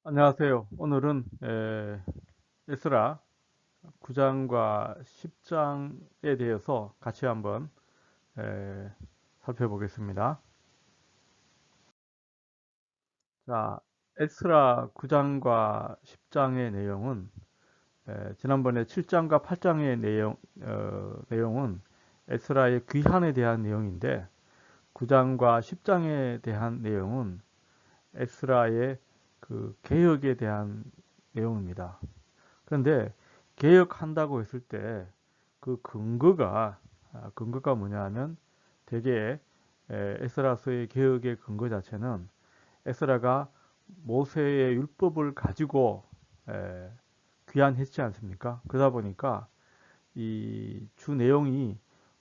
안녕하세요. 오늘은 에스라 9장과 10장에 대해서 같이 한번 에, 살펴보겠습니다. 자, 에스라 9장과 10장의 내용은 지난번에 7장과 8장의 내용은 에스라의 귀환에 대한 내용인데 9장과 10장에 대한 내용은 에스라의 그 개혁에 대한 내용입니다. 그런데 개혁한다고 했을 때 그 근거가 뭐냐면 대개 에스라서의 개혁의 근거 자체는 에스라가 모세의 율법을 가지고 귀환했지 않습니까? 그러다 보니까 이 주 내용이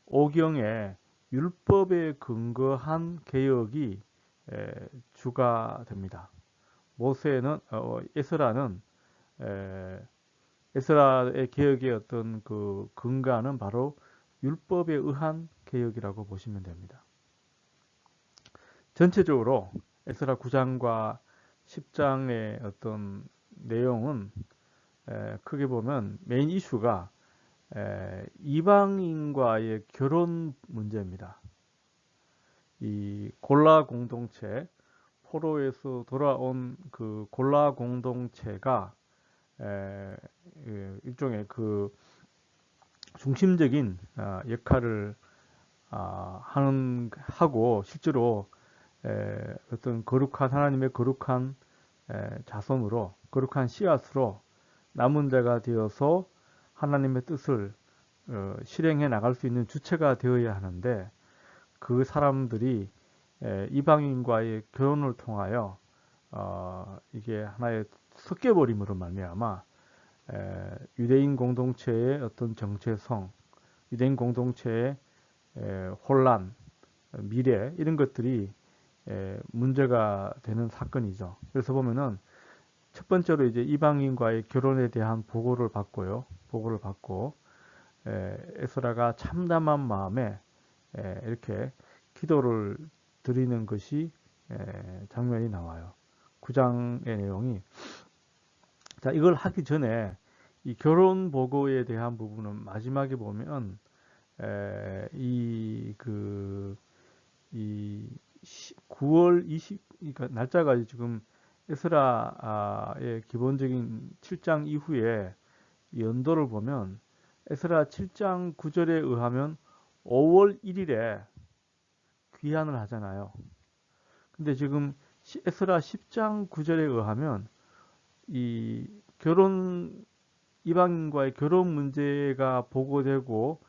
오경의 율법에 근거한 개혁이 주가 됩니다. 모세는 에스라는 에스라의 개혁의 어떤 그 근간은 바로 율법에 의한 개혁이라고 보시면 됩니다. 전체적으로 에스라 9장과 10장의 어떤 내용은 크게 보면 메인 이슈가 이방인과의 결혼 문제입니다. 이 골라 공동체, 포로에서 돌아온 그 골라 공동체가 일종의 그 중심적인 역할을 하고 실제로 어떤 거룩한 하나님의 거룩한 자손으로 거룩한 씨앗으로 남은 자가 되어서 하나님의 뜻을 실행해 나갈 수 있는 주체가 되어야 하는데 그 사람들이 이방인과의 결혼을 통하여 이게 하나의 섞여버림으로 말미암아 유대인 공동체의 어떤 정체성, 유대인 공동체의 혼란, 미래 이런 것들이 문제가 되는 사건이죠. 그래서 보면은 첫 번째로 이제 이방인과의 결혼에 대한 보고를 받고요. 보고를 받고 에스라가 참담한 마음에 이렇게 기도를 드리는 것이 장면이 나와요. 9장의 내용이 자 이걸 하기 전에 이 결혼 보고에 대한 부분은 마지막에 보면 이그 이 9월 20 그러니까 날짜가 지금 에스라의 기본적인 7장 이후에 연도를 보면 에스라 7장 9절에 의하면 5월 1일에 귀환을 하잖아요. 근데 지금 에스라 10장 9절에 의하면 이 결혼 이방인과의 결혼 문제가 보고되고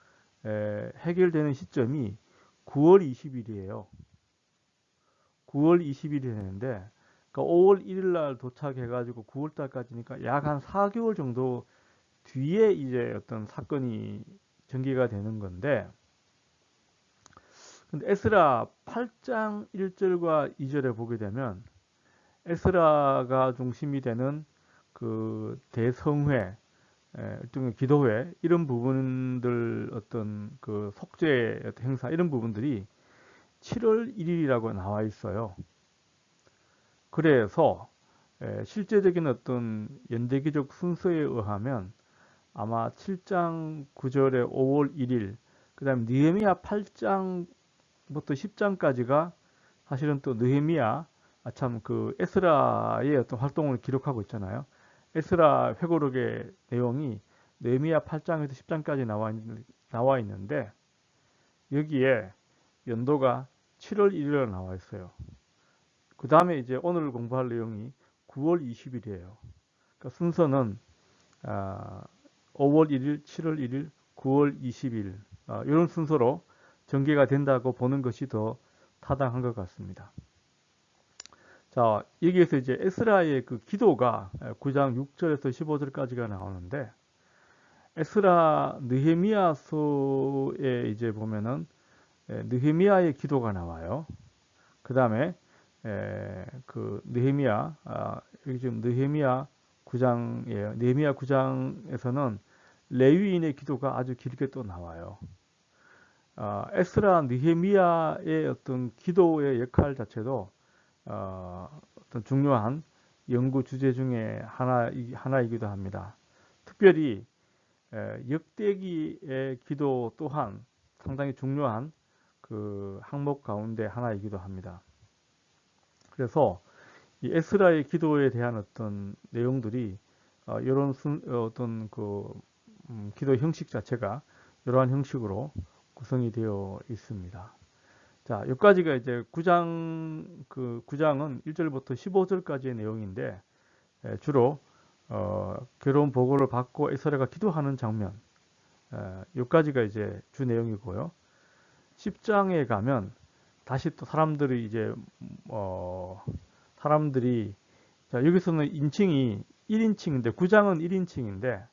해결되는 시점이 9월 20일이에요. 9월 20일이 되는데 그러니까 5월 1일 날 도착해가지고 9월 달까지니까 약 한 4개월 정도 뒤에 이제 어떤 사건이 전개가 되는 건데 근데 에스라 8장 1절과 2절에 보게 되면 에스라가 중심이 되는 그 대성회, 일종의 기도회 이런 부분들 어떤 그 속죄 행사 이런 부분들이 7월 1일이라고 나와 있어요. 그래서 실제적인 어떤 연대기적 순서에 의하면 아마 7장 9절에 5월 1일, 그 다음에 느헤미야 8장부터 10장까지가 사실은 또 느헤미야, 참 그 에스라의 어떤 활동을 기록하고 있잖아요. 에스라 회고록의 내용이 느헤미야 8장에서 10장까지 나와 있는데 여기에 연도가 7월 1일로 나와 있어요. 그 다음에 이제 오늘 공부할 내용이 9월 20일이에요. 그러니까 순서는 5월 1일, 7월 1일, 9월 20일 이런 순서로 전개가 된다고 보는 것이 더 타당한 것 같습니다. 자, 여기에서 이제 에스라의 그 기도가 9장 6절에서 15절까지가 나오는데 에스라 느헤미야서에 이제 보면은 느헤미야의 기도가 나와요. 그 다음에 그 느헤미야 여기 지금 느헤미야 9장이에요. 느헤미야 9장에서는 레위인의 기도가 아주 길게 또 나와요. 에스라 느헤미야의 어떤 기도의 역할 자체도 어떤 중요한 연구 주제 중에 하나이기도 합니다. 특별히 역대기의 기도 또한 상당히 중요한 그 항목 가운데 하나이기도 합니다. 그래서 이 에스라의 기도에 대한 어떤 내용들이 이런 어떤 그 기도 형식 자체가 이러한 형식으로 구성이 되어 있습니다. 자, 여기까지가 이제 9장은 1절부터 15절까지의 내용인데 주로 괴로운 보고를 받고 에스라가 기도하는 장면, 여기까지가 이제 주 내용이고요. 10장에 가면 다시 또 사람들이 이제 사람들이 자, 여기서는 인칭이 1인칭인데 9장은 1인칭인데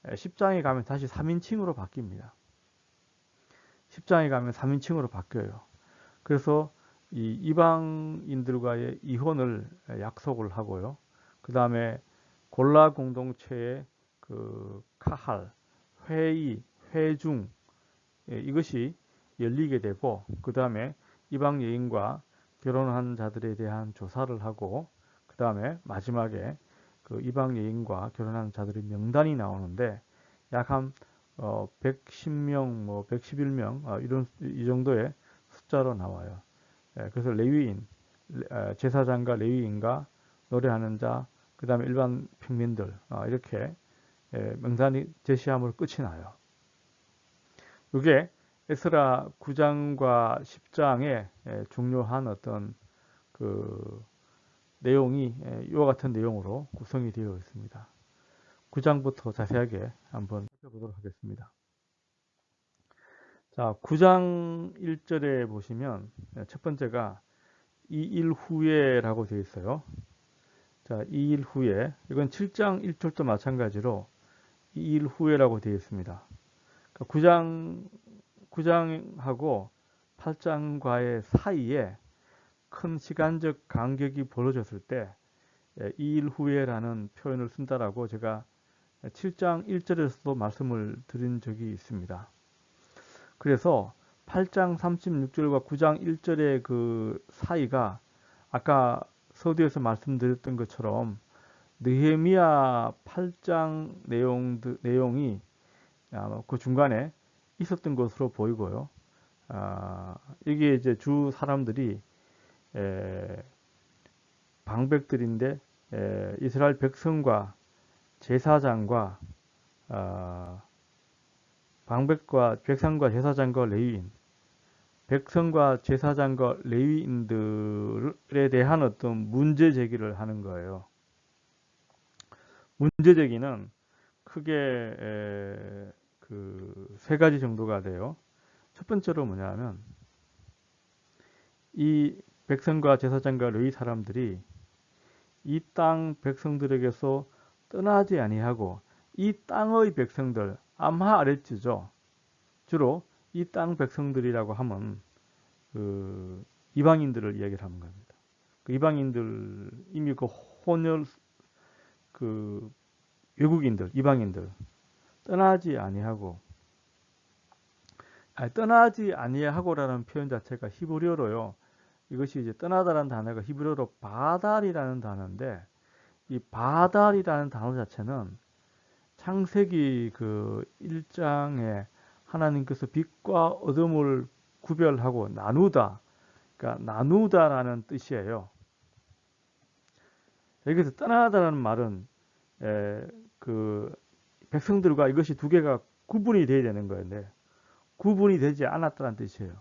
10장에 가면 다시 3인칭으로 바뀝니다. 10장에 가면 3인칭으로 바뀌어요. 그래서 이 이방인들과의 이혼을 약속을 하고요. 그 다음에 골라 공동체의 그 카할, 회의, 회중 이것이 열리게 되고 그 다음에 이방 여인과 결혼한 자들에 대한 조사를 하고 그 다음에 마지막에 그 이방 여인과 결혼한 자들의 명단이 나오는데 약 한 110명, 뭐 111명 이런 이 정도의 숫자로 나와요. 그래서 레위인, 제사장과 레위인과 노래하는 자, 그 다음에 일반 평민들 이렇게 명단이 제시함으로 끝이 나요. 이게 에스라 9장과 10장의 중요한 어떤 그 내용이 이와 같은 내용으로 구성이 되어 있습니다. 9장부터 자세하게 한번 살펴보도록 하겠습니다. 자, 9장 1절에 보시면 첫 번째가 이 일 후에라고 되어 있어요. 자, 이 일 후에 이건 7장 1절도 마찬가지로 이 일 후에라고 되어 있습니다. 그러니까 9장하고 8장과의 사이에 큰 시간적 간격이 벌어졌을 때 이 일 후에라는 표현을 쓴다라고 제가 7장 1절에서도 말씀을 드린 적이 있습니다. 그래서 8장 36절과 9장 1절의 그 사이가 아까 서두에서 말씀드렸던 것처럼 느헤미야 8장 내용이 그 중간에 있었던 것으로 보이고요. 이게 이제 주 사람들이 방백들인데 이스라엘 백성과 제사장과 방백과 백성과 제사장과 레위인, 백성과 제사장과 레위인들에 대한 어떤 문제 제기를 하는 거예요. 문제 제기는 크게 그 세 가지 정도가 돼요. 첫 번째로 뭐냐면 이 백성과 제사장과 레위 사람들이 이 땅 백성들에게서 떠나지 아니하고 이 땅의 백성들, 암하 아랫지죠. 주로 이 땅 백성들이라고 하면 그 이방인들을 이야기를 하는 겁니다. 그 이방인들 이미 그 혼혈 그 외국인들, 이방인들 떠나지 아니하고 떠나지 아니하고라는 표현 자체가 히브리어로요. 이것이 이제 떠나다라는 단어가 히브리어로 바달이라는 단어인데 이 바달이라는 단어 자체는 창세기 그 1장에 하나님께서 빛과 어둠을 구별하고 나누다, 그러니까 나누다라는 뜻이에요. 여기서 떠나다라는 말은 그 백성들과 이것이 두 개가 구분이 돼야 되는 거였는데 구분이 되지 않았다는 뜻이에요.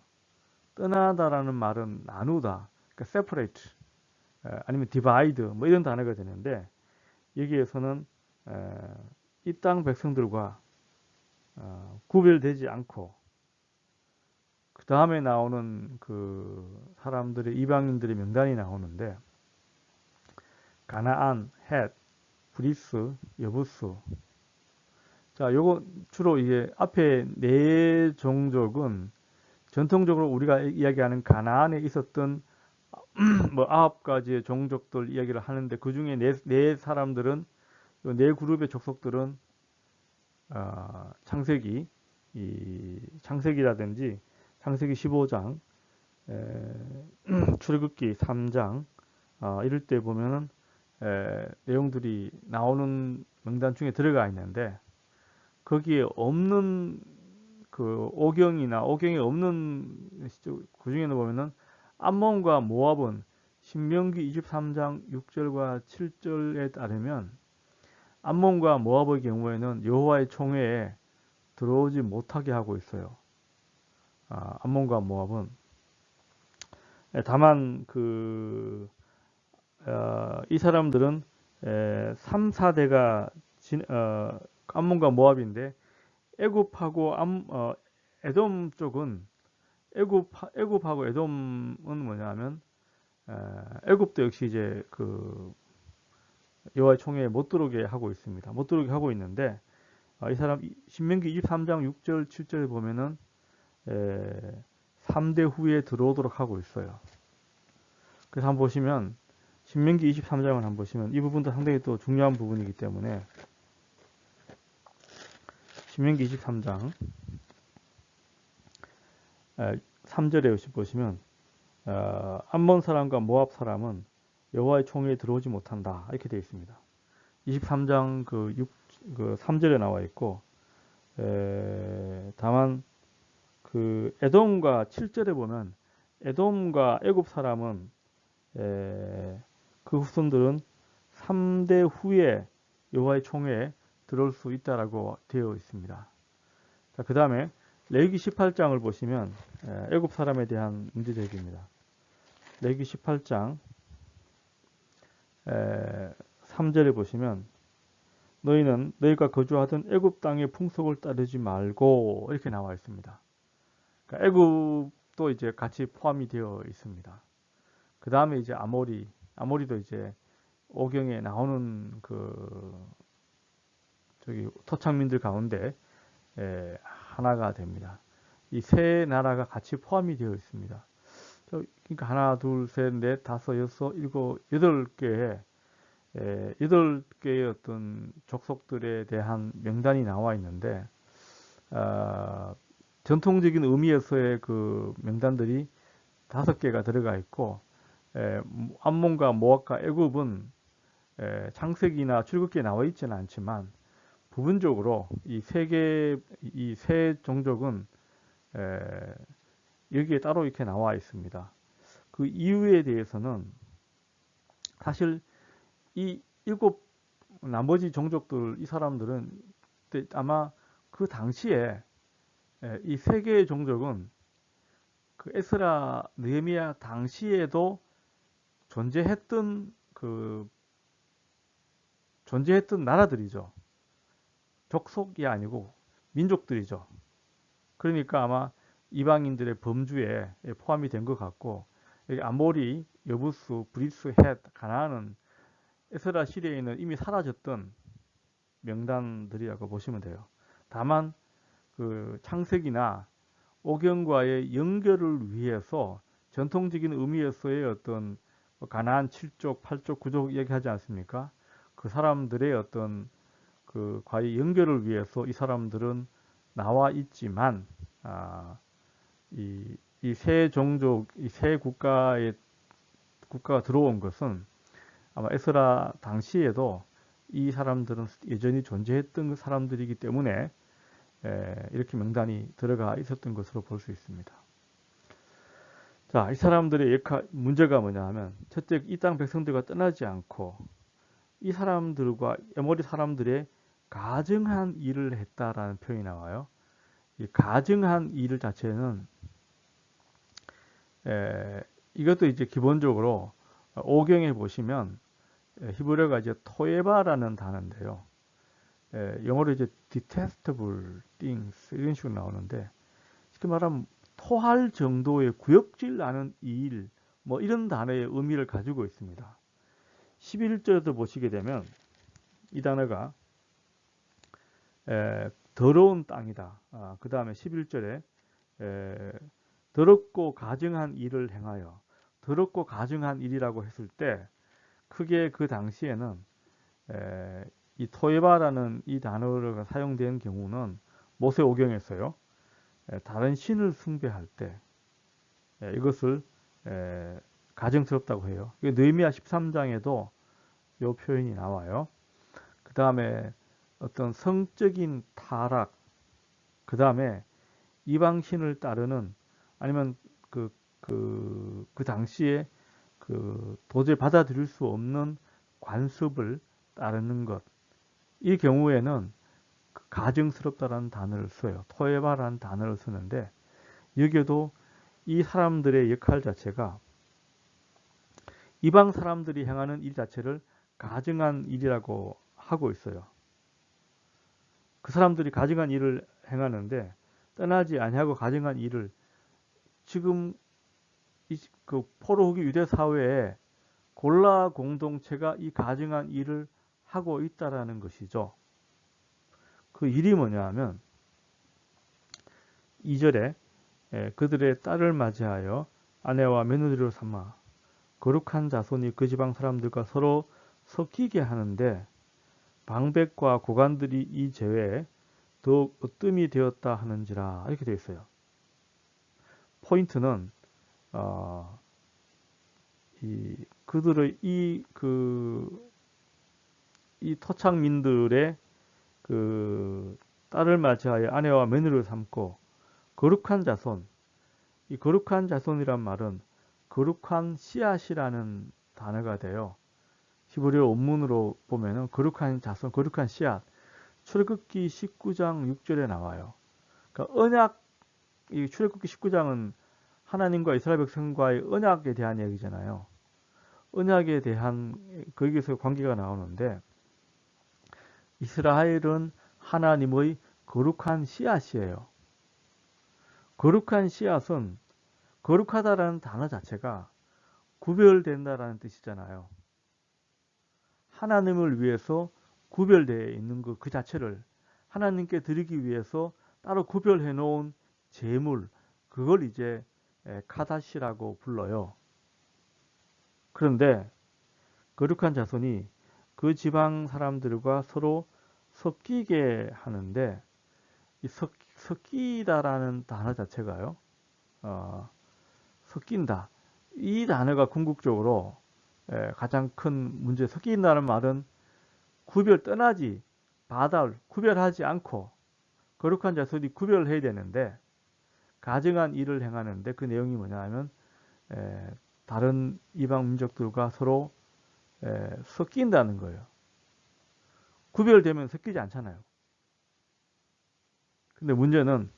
떠나다라는 말은 나누다, 그러니까 separate, 아니면 divide 뭐 이런 단어가 되는데 여기에서는 이 땅 백성들과 구별되지 않고 그 다음에 나오는 그 사람들의 이방인들의 명단이 나오는데 가나안, 헷, 브리스, 여부스. 자, 요거 주로 이게 앞에 네 종족은 전통적으로 우리가 이야기하는 가나안에 있었던 뭐 9가지의 종족들 이야기를 하는데 그 중에 네 사람들은 네 그룹의 족속들은 창세기라든지 창세기 15장, 출애굽기 3장 이럴 때 보면은 내용들이 나오는 명단 중에 들어가 있는데 거기에 없는 그 오경이나 오경에 없는 그 중에는 보면은 암몬과 모압은 신명기 23장 6절과 7절에 따르면 암몬과 모압의 경우에는 여호와의 총회에 들어오지 못하게 하고 있어요. 암몬과 모압은 다만 이 사람들은 3, 4대가 암몬과 모압인데 애굽하고 에돔 쪽은 애굽하고 에돔은 뭐냐면 애굽도 역시 이제 그 여호와의 총회에 못 들어오게 하고 있습니다. 못 들어오게 하고 있는데 이 사람 신명기 23장 6절 7절에 보면은 3대 후에 들어오도록 하고 있어요. 그래서 한번 보시면 신명기 23장을 한번 보시면 이 부분도 상당히 또 중요한 부분이기 때문에 신명기 23장 3절에 보시면 암몬 사람과 모압 사람은 여호와의 총회에 들어오지 못한다 이렇게 되어 있습니다. 23장 그 3절에 나와 있고 다만 그 에돔과 7절에 보면 에돔과 애굽 사람은 그 후손들은 3대 후에 여호와의 총회에 들어올 수 있다라고 되어 있습니다. 자, 그 다음에 레위기 18장을 보시면 애굽 사람에 대한 문제 제기입니다. 레위기 18장 3절에 보시면 너희는 너희가 거주하던 애굽 땅의 풍속을 따르지 말고 이렇게 나와 있습니다. 그러니까 애굽도 이제 같이 포함이 되어 있습니다. 그 다음에 이제 아모리도 이제 오경에 나오는 저기 토착민들 가운데 하나가 됩니다. 이 세 나라가 같이 포함이 되어 있습니다. 그러니까 하나, 둘, 셋, 넷, 다섯, 여섯, 일곱, 여덟 개의 어떤 족속들에 대한 명단이 나와 있는데 전통적인 의미에서의 그 명단들이 5개가 들어가 있고 암몬과 모압과 애굽은 창세기나 출애굽기에 나와 있지는 않지만 부분적으로 이 세 종족은 여기에 따로 이렇게 나와 있습니다. 그 이유에 대해서는 사실 이 7 나머지 종족들 이 사람들은 아마 그 당시에 이 3개의 종족은 그 에스라 느헤미야 당시에도 존재했던 나라들이죠. 족속이 아니고 민족들이죠. 그러니까 아마 이방인들의 범주에 포함이 된 것 같고 아모리, 여부스, 브리스, 헷, 가나안은 에스라 시대에는 이미 사라졌던 명단들이라고 보시면 돼요. 다만 그 창세기나 오경과의 연결을 위해서 전통적인 의미에서의 어떤 가나안 7족, 8족, 9족 얘기하지 않습니까? 그 사람들의 어떤 그 과의 연결을 위해서 이 사람들은 나와 있지만 이 세 종족, 이 세 국가가 들어온 것은 아마 에스라 당시에도 이 사람들은 여전히 존재했던 사람들이기 때문에 이렇게 명단이 들어가 있었던 것으로 볼 수 있습니다. 자, 이 사람들의 문제가 뭐냐 하면 첫째 이 땅 백성들과 떠나지 않고 이 사람들과 에모리 사람들의 가증한 일을 했다라는 표현이 나와요. 이 가증한 일 자체는 이것도 이제 기본적으로 오경에 보시면 히브리어가 이제 토에바라는 단어인데요. 영어로 이제 detestable things 이런 식으로 나오는데 쉽게 말하면 토할 정도의 구역질 나는 일 뭐 이런 단어의 의미를 가지고 있습니다. 11절에도 보시게 되면 이 단어가 더러운 땅이다. 그 다음에 11절에 더럽고 가증한 일을 행하여 더럽고 가증한 일이라고 했을 때 크게 그 당시에는 이 토에바라는 이 단어가 사용된 경우는 모세오경에서요. 다른 신을 숭배할 때 이것을 가증스럽다고 해요. 느헤미야 13장에도 요 표현이 나와요. 그 다음에 어떤 성적인 타락, 그 다음에 이방신을 따르는 아니면 그 당시에 도저히 받아들일 수 없는 관습을 따르는 것. 이 경우에는 가증스럽다라는 단어를 써요. 토에바라는 단어를 쓰는데 여기에도 이 사람들의 역할 자체가 이방 사람들이 행하는 일 자체를 가증한 일이라고 하고 있어요. 그 사람들이 가증한 일을 행하는데 떠나지 아니하고 가증한 일을 지금 그 포로 후기 유대 사회에 골라 공동체가 이 가증한 일을 하고 있다라는 것이죠. 그 일이 뭐냐 하면 2절에 그들의 딸을 맞이하여 아내와 며느리로 삼아 거룩한 자손이 그 지방 사람들과 서로 섞이게 하는데 방백과 고관들이 이 죄에 더욱 으뜸이 되었다 하는지라 이렇게 되어 있어요. 포인트는 그들의 이 토착민들의 딸을 맞이하여 아내와 며느리를 삼고 거룩한 자손, 이 거룩한 자손이란 말은 거룩한 씨앗이라는 단어가 돼요. 히브리어 원문으로 보면은 거룩한 자손, 거룩한 씨앗, 출애굽기 19장 6절에 나와요. 그러니까 이 출애굽기 19장은 하나님과 이스라엘 백성과의 언약에 대한 얘기잖아요. 언약에 대한 거기서 관계가 나오는데 이스라엘은 하나님의 거룩한 씨앗이에요. 거룩한 씨앗은 거룩하다라는 단어 자체가 구별된다라는 뜻이잖아요. 하나님을 위해서 구별되어 있는 그 자체를 하나님께 드리기 위해서 따로 구별해 놓은 제물, 그걸 이제 카다시라고 불러요. 그런데 거룩한 자손이 그 지방 사람들과 서로 섞이게 하는데 이 섞이다라는 단어 자체가요. 섞인다. 이 단어가 궁극적으로 가장 큰 문제, 섞인다는 말은 떠나지, 구별하지 않고 거룩한 자손이 구별해야 되는데 가증한 일을 행하는데 그 내용이 뭐냐 하면 다른 이방 민족들과 서로 섞인다는 거예요. 구별되면 섞이지 않잖아요. 근데 문제는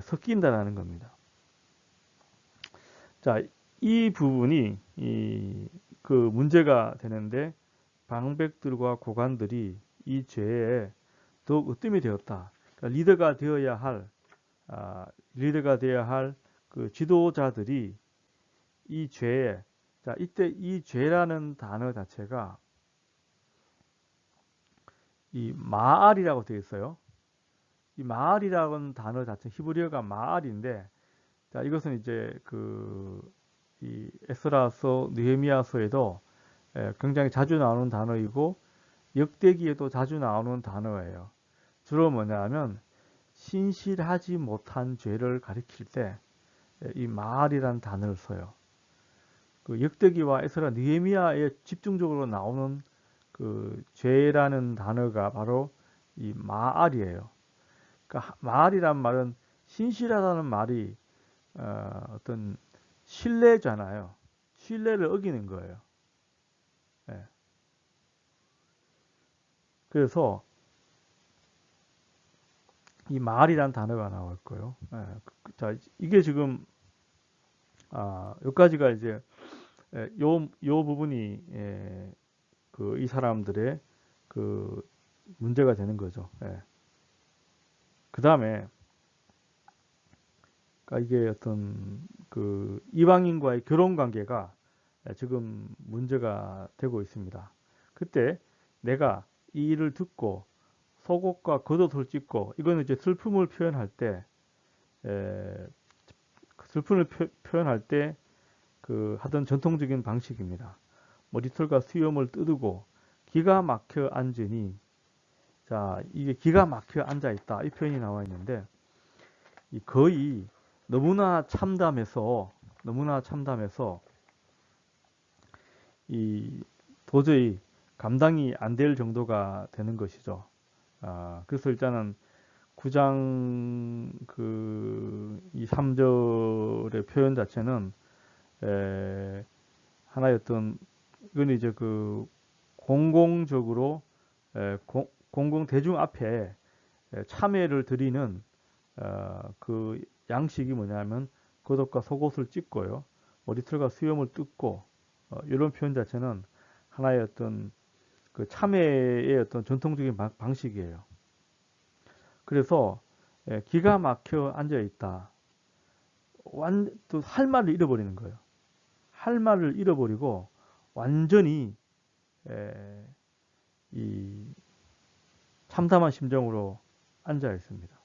섞인다라는 겁니다. 자, 이 부분이 그 문제가 되는데 방백들과 고관들이 이 죄에 더욱 으뜸이 되었다. 그러니까 리더가 되어야 할 그 지도자들이 이 죄에, 자, 이때 이 죄라는 단어 자체가 이 마알이라고 되어 있어요. 이 마알이라는 단어 자체 히브리어가 마알인데, 자, 이것은 이제 이 에스라서, 느헤미야서에도 굉장히 자주 나오는 단어이고 역대기에도 자주 나오는 단어예요. 주로 뭐냐 하면 신실하지 못한 죄를 가리킬 때 이 마알이라는 단어를 써요. 그 역대기와 에스라, 느헤미야에 집중적으로 나오는 그 죄라는 단어가 바로 이 마알이에요. 그러니까 마알이란 말은 신실하다는 말이 어떤 신뢰잖아요. 신뢰를 어기는 거예요. 예. 그래서 이 마알이란 단어가 나올 거예요. 예. 자, 이게 지금 여기까지가 이제 요 부분이 이 사람들의 그 문제가 되는 거죠. 예. 그 다음에 그러니까 이게 어떤 그 이방인과의 결혼 관계가 지금 문제가 되고 있습니다. 그때 내가 이 일을 듣고 속옷과 겉옷을 찢고 이거는 이제 슬픔을 표현할 때 슬픔을 표현할 때 하던 전통적인 방식입니다. 머리털과 수염을 뜯고 기가 막혀 앉으니, 자, 이게 기가 막혀 앉아 있다 이 표현이 나와 있는데 거의 너무나 참담해서 이 도저히 감당이 안 될 정도가 되는 것이죠. 그래서 일단은 9장 이 3절의 표현 자체는 하나의 어떤 이건 이제 공공적으로 공공 대중 앞에 참회를 드리는 그 양식이 뭐냐면 겉옷과 속옷을 찢고요, 머리털과 수염을 뜯고 이런 표현 자체는 하나의 어떤 그 참회의 어떤 전통적인 방식이에요. 그래서 기가 막혀 앉아 있다. 또 할 말을 잃어버리는 거예요. 할 말을 잃어버리고 완전히 이 참담한 심정으로 앉아 있습니다.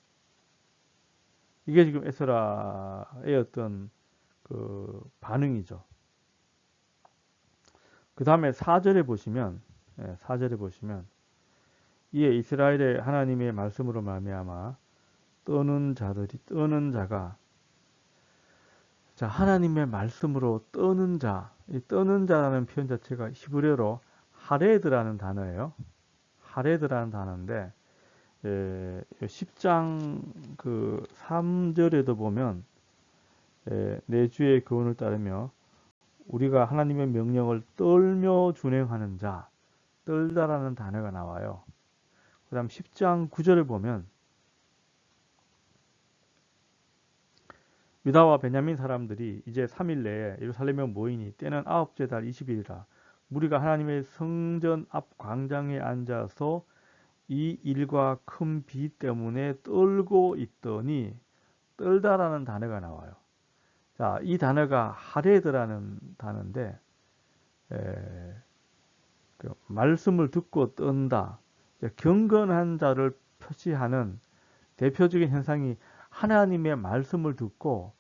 이게 지금 에스라의 어떤 그 반응이죠. 그 다음에 4절에 보시면, 4절에 보시면 이에 이스라엘의 하나님의 말씀으로 말미암아 떠는 자가, 자, 하나님의 말씀으로 떠는 자, 이 떠는 자라는 표현 자체가 히브리어로 하레드라는 단어예요. 하레드라는 단어인데 10장 3절에도 보면 내 주의 교훈을 따르며 우리가 하나님의 명령을 떨며 준행하는 자, 떨다라는 단어가 나와요. 그 다음 10장 9절을 보면 유다와 베냐민 사람들이 이제 3일 내에 예루살렘에 모이니 때는 9째 달 20일이라 무리가 하나님의 성전 앞 광장에 앉아서 이 일과 큰 비 때문에 떨고 있더니, 떨다라는 단어가 나와요. 자, 이 단어가 하레드라는 단어인데 말씀을 듣고 떤다, 경건한 자를 표시하는 대표적인 현상이 하나님의 말씀을 듣고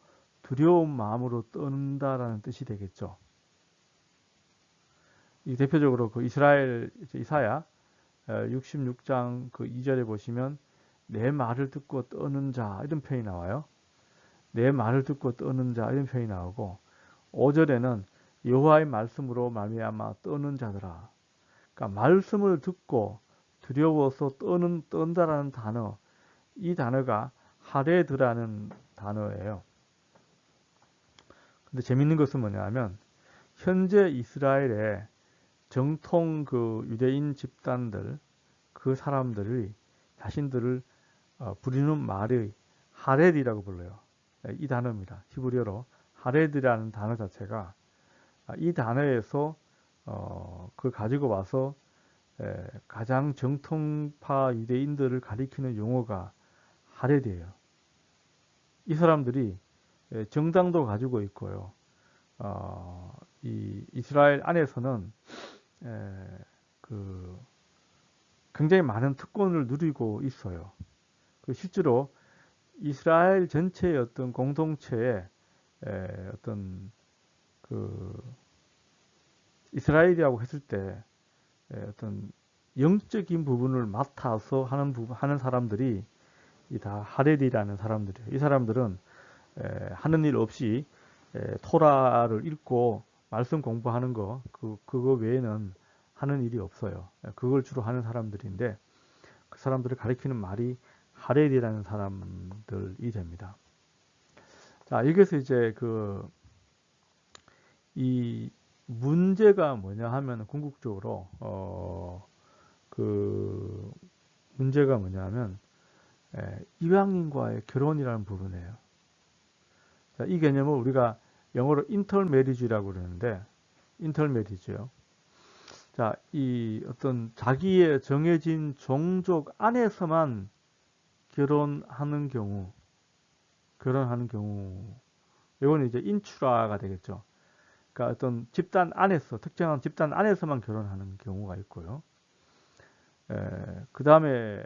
두려운 마음으로 떠는다라는 뜻이 되겠죠. 이 대표적으로 이스라엘 이사야 66장 2절에 보시면 내 말을 듣고 떠는 자 이런 표현이 나와요. 내 말을 듣고 떠는 자 이런 표현이 나오고 5절에는 여호와의 말씀으로 말미암아 떠는 자들아. 그러니까 말씀을 듣고 두려워서 떤다라는 단어, 이 단어가 하레드라는 단어예요. 근데 재밌는 것은 뭐냐면 현재 이스라엘의 정통 유대인 집단들, 그 사람들이 자신들을 부르는 말이 하레드라고 불러요. 이 단어입니다. 히브리어로 하레드라는 단어 자체가 이 단어에서 그걸 가지고 와서 가장 정통파 유대인들을 가리키는 용어가 하레드예요. 이 사람들이 정당도 가지고 있고요. 이 이스라엘 안에서는 굉장히 많은 특권을 누리고 있어요. 실제로 이스라엘 전체의 어떤 공동체에 어떤 이스라엘이라고 했을 때 어떤 영적인 부분을 맡아서 하는 사람들이 다 하레디라는 사람들이에요. 이 사람들은 하는 일 없이 토라를 읽고 말씀 공부하는 그거 외에는 하는 일이 없어요. 그걸 주로 하는 사람들인데 그 사람들을 가리키는 말이 하레디라는 사람들이 됩니다. 자, 여기서 이제 이 문제가 뭐냐 하면 궁극적으로 문제가 뭐냐면 이방인과의 결혼이라는 부분이에요. 자, 이 개념을 우리가 영어로 인터메리지라고 그러는데, 인터메리지요. 자, 이 어떤 자기의 정해진 종족 안에서만 결혼하는 경우, 이건 이제 인추라가 되겠죠. 그러니까 어떤 집단 안에서, 특정한 집단 안에서만 결혼하는 경우가 있고요. 그 다음에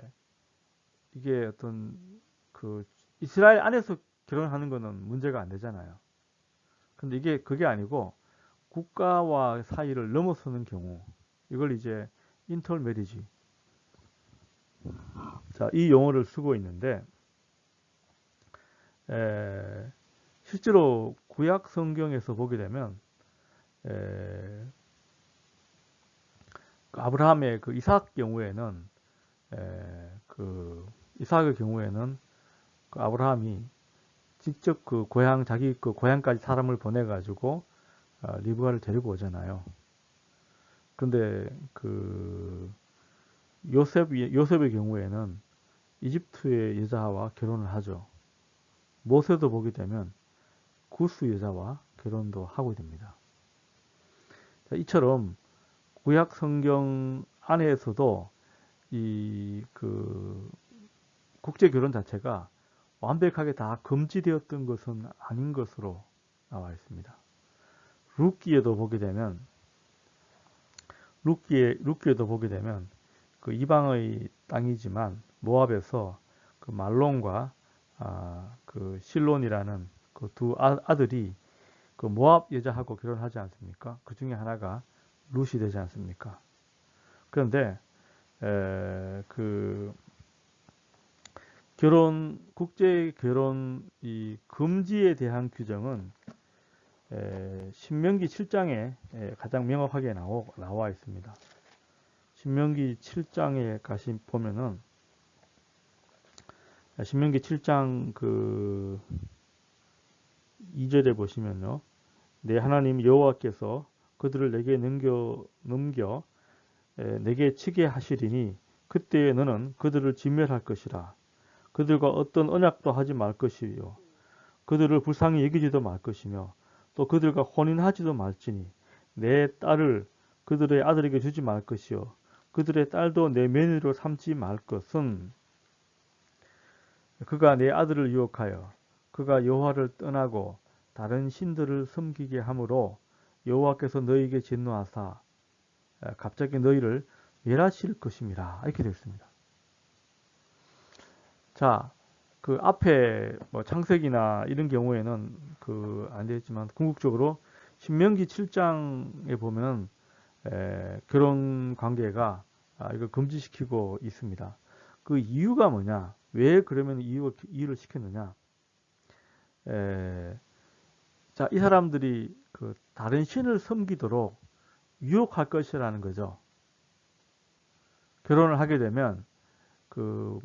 이게 어떤 이스라엘 안에서 결혼하는 거는 문제가 안 되잖아요. 근데 그게 아니고 국가와 사이를 넘어서는 경우, 이걸 이제 인터메리지. 자, 이 용어를 쓰고 있는데 실제로 구약 성경에서 보게 되면 아브라함의 그 이삭 경우에는 이삭의 경우에는 그 아브라함이 직접 그 고향 자기 그 고향까지 사람을 보내 가지고 리브가를 데리고 오잖아요. 근데 그 요셉의 경우에는 이집트의 여자와 결혼을 하죠. 모세도 보게 되면 구스 여자와 결혼도 하고 됩니다. 자, 이처럼 구약 성경 안에서도 이 그 국제 결혼 자체가 완벽하게 다 금지되었던 것은 아닌 것으로 나와 있습니다. 룻기에도 보게 되면 룻기에도 보게 되면 그 이방의 땅이지만 모압에서 그 말론과 그 실론이라는 그 두 아들이 그 모압 여자하고 결혼하지 않습니까? 그 중에 하나가 룻이 되지 않습니까? 그런데 그 국제 결혼 이 금지에 대한 규정은 신명기 7장에 가장 명확하게 나와 있습니다. 신명기 7장에 보면은 신명기 7장 그 2절에 보시면요. 내 하나님 여호와께서 그들을 내게 넘겨 내게 치게 하시리니 그때에 너는 그들을 진멸할 것이라. 그들과 어떤 언약도 하지 말 것이요. 그들을 불쌍히 여기지도 말 것이며 또 그들과 혼인하지도 말지니 내 딸을 그들의 아들에게 주지 말 것이요. 그들의 딸도 내 며느리로 삼지 말 것은 그가 내 아들을 유혹하여 그가 여호와를 떠나고 다른 신들을 섬기게 하므로 여호와께서 너희에게 진노하사 갑자기 너희를 멸하실 것임이라. 이렇게 되어 있습니다. 자, 그 앞에 뭐 창세기나 이런 경우에는 그 안 되겠지만 궁극적으로 신명기 7장에 보면 결혼 관계가 이거 금지시키고 있습니다. 그 이유가 뭐냐? 왜 그러면 이유를 시켰느냐? 자, 이 사람들이 그 다른 신을 섬기도록 유혹할 것이라는 거죠. 결혼을 하게 되면 그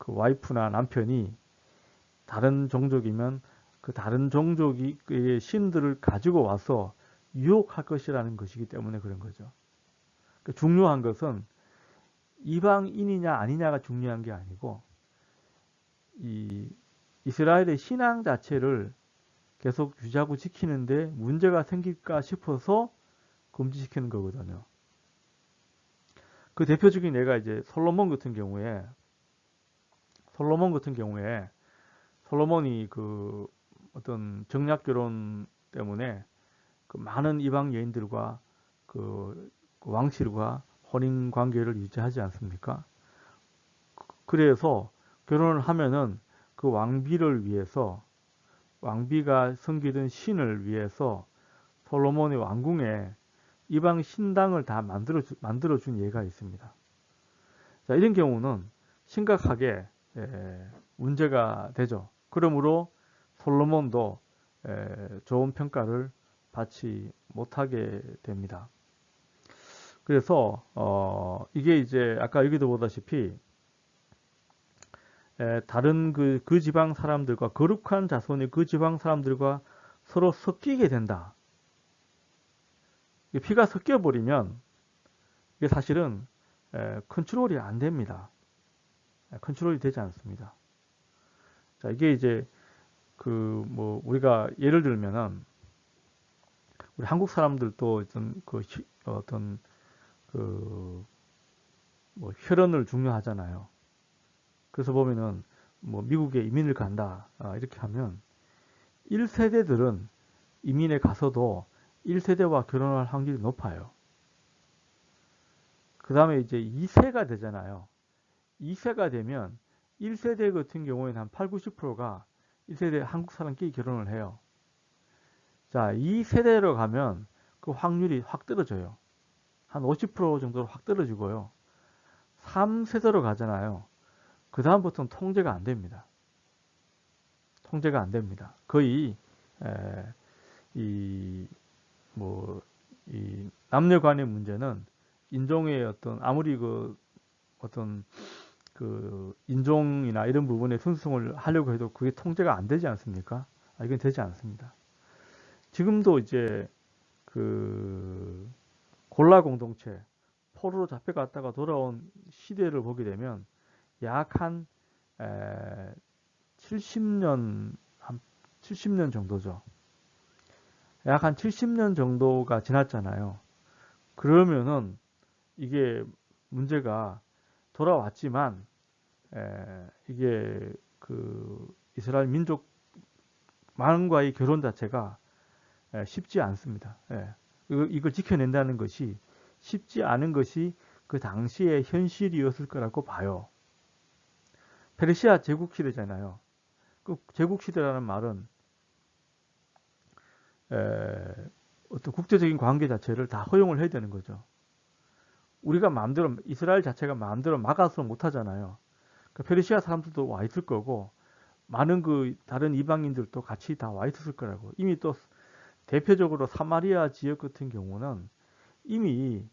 와이프나 남편이 다른 종족이면 그 다른 종족의 신들을 가지고 와서 유혹할 것이라는 것이기 때문에 그런 거죠. 그러니까 중요한 것은 이방인이냐 아니냐가 중요한 게 아니고 이 이스라엘의 신앙 자체를 계속 유지하고 지키는데 문제가 생길까 싶어서 금지시키는 거거든요. 그 대표적인 예가 이제 솔로몬 같은 경우에 솔로몬이 그 어떤 정략 결혼 때문에 그 많은 이방 여인들과 그 왕실과 혼인 관계를 유지하지 않습니까? 그래서 결혼을 하면은 그 왕비가 섬기던 신을 위해서 솔로몬의 왕궁에 이방 신당을 다 만들어준 예가 있습니다. 자, 이런 경우는 심각하게 문제가 되죠. 그러므로 솔로몬도 좋은 평가를 받지 못하게 됩니다. 그래서 이게 이제 아까 여기도 보다시피 다른 그 지방 사람들과 거룩한 자손이 그 지방 사람들과 서로 섞이게 된다. 피가 섞여 버리면 이게 사실은 컨트롤이 안 됩니다. 컨트롤이 되지 않습니다. 자, 이게 이제 그 뭐 우리가 예를 들면은 우리 한국 사람들도 어떤 그 뭐 혈연을 중요하잖아요. 그래서 보면은 뭐 미국에 이민을 간다 이렇게 하면 1세대들은 이민에 가서도 1세대와 결혼할 확률이 높아요. 그 다음에 이제 2세가 되잖아요. 2세가 되면 1세대 같은 경우에는 한 8, 90%가 1세대 한국 사람끼리 결혼을 해요. 자, 2세대로 가면 그 확률이 확 떨어져요. 한 50% 정도로 확 떨어지고요. 3세대로 가잖아요. 그 다음부터는 통제가 안 됩니다. 통제가 안 됩니다. 거의 이 남녀 간의 문제는 인종의 아무리 어떤 인종이나 이런 부분에 순수성을 하려고 해도 그게 통제가 안 되지 않습니까? 이건 되지 않습니다. 지금도 이제 골라 공동체, 포로로 잡혀갔다가 돌아온 시대를 보게 되면 약 한 70년, 한 70년 정도죠. 약 한 70년 정도가 지났잖아요. 그러면은 이게 문제가 돌아왔지만 이게 이스라엘 민족만과의 결혼 자체가 쉽지 않습니다. 이걸 지켜낸다는 것이 쉽지 않은 것이 그 당시의 현실이었을 거라고 봐요. 페르시아 제국 시대잖아요. 그 제국 시대라는 말은 어떤 국제적인 관계 자체를 다 허용을 해야 되는 거죠. 우리가 마음대로 이스라엘 자체가 마음대로 막아서 못 하잖아요. 그러니까 페르시아 사람들도 와 있을 거고 많은 다른 이방인들도 같이 다 와 있었을 거라고. 이미 또 대표적으로 사마리아 지역 같은 경우는 이미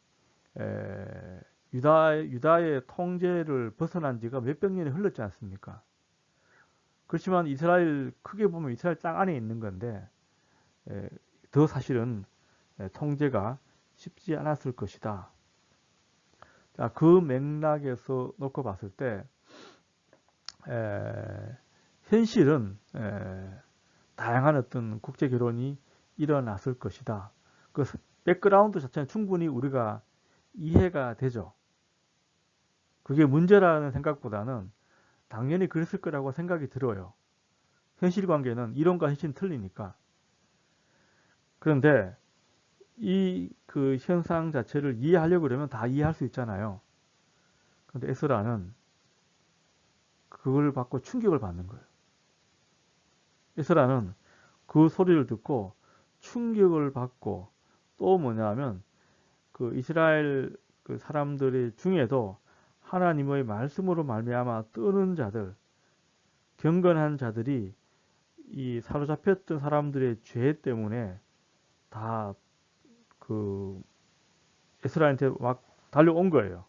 유다의 통제를 벗어난 지가 몇백 년이 흘렀지 않습니까? 그렇지만 크게 보면 이스라엘 땅 안에 있는 건데 더 사실은 통제가 쉽지 않았을 것이다. 자, 그 맥락에서 놓고 봤을 때 현실은 다양한 어떤 국제 결혼이 일어났을 것이다. 그 백그라운드 자체는 충분히 우리가 이해가 되죠. 그게 문제라는 생각보다는 당연히 그랬을 거라고 생각이 들어요. 현실 관계는 이론과 현실은 틀리니까. 그런데 이 현상 자체를 이해하려고 그러면 다 이해할 수 있잖아요. 그런데 에스라는 그걸 받고 충격을 받는 거예요. 에스라는 그 소리를 듣고 충격을 받고 또 뭐냐면 이스라엘 사람들 중에도 하나님의 말씀으로 말미암아 뜨는 자들, 경건한 자들이 이 사로잡혔던 사람들의 죄 때문에 다 에스라한테 막 달려온 거예요.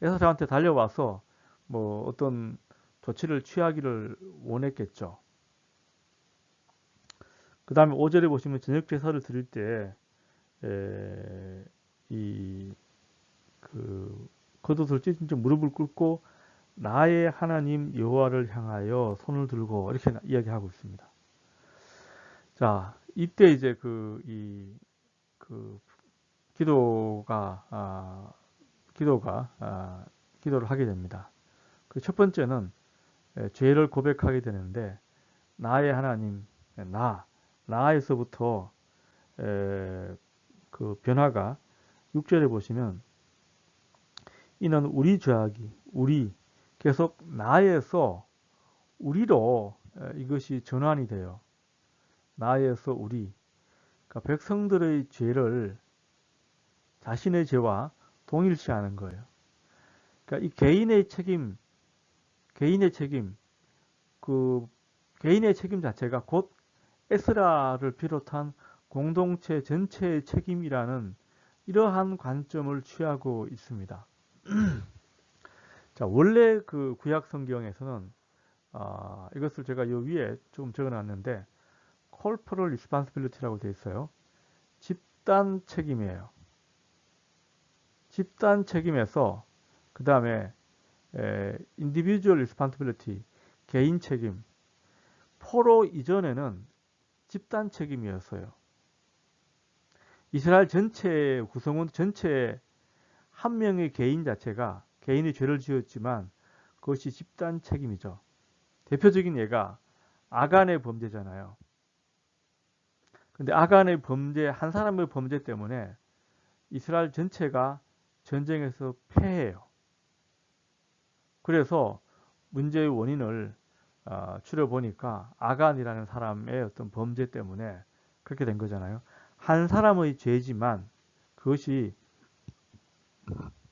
에스라한테 달려와서 뭐 어떤 조치를 취하기를 원했겠죠. 그 다음에 5절에 보시면 저녁 제사를 드릴 때 겉옷을 찢은 채 무릎을 꿇고 나의 하나님 여호와를 향하여 손을 들고 이렇게 이야기하고 있습니다. 자, 이때 이제 기도를 하게 됩니다. 첫 번째는 죄를 고백하게 되는데 나의 하나님, 나에서부터 변화가 6절에 보시면 이는 우리 죄악이 계속 나에서 우리로 이것이 전환이 돼요. 나에서 우리. 그러니까 백성들의 죄를 자신의 죄와 동일시하는 거예요. 그러니까 이 개인의 책임 개인의 책임 자체가 곧 에스라를 비롯한 공동체 전체의 책임이라는 이러한 관점을 취하고 있습니다. 자, 원래 구약 성경에서는 이것을 제가 요 위에 좀 적어놨는데 corporal responsibility라고 되어 있어요. 집단 책임이에요. 집단 책임에서 그 다음에 individual responsibility, 개인 책임. 포로 이전에는 집단 책임이었어요. 이스라엘 전체의 구성원 전체의 한 명의 개인 자체가 개인이 죄를 지었지만 그것이 집단 책임이죠. 대표적인 예가 아간의 범죄잖아요. 근데 아간의 범죄, 한 사람의 범죄 때문에 이스라엘 전체가 전쟁에서 패해요. 그래서 문제의 원인을 추려보니까 아간이라는 사람의 어떤 범죄 때문에 그렇게 된 거잖아요. 한 사람의 죄지만 그것이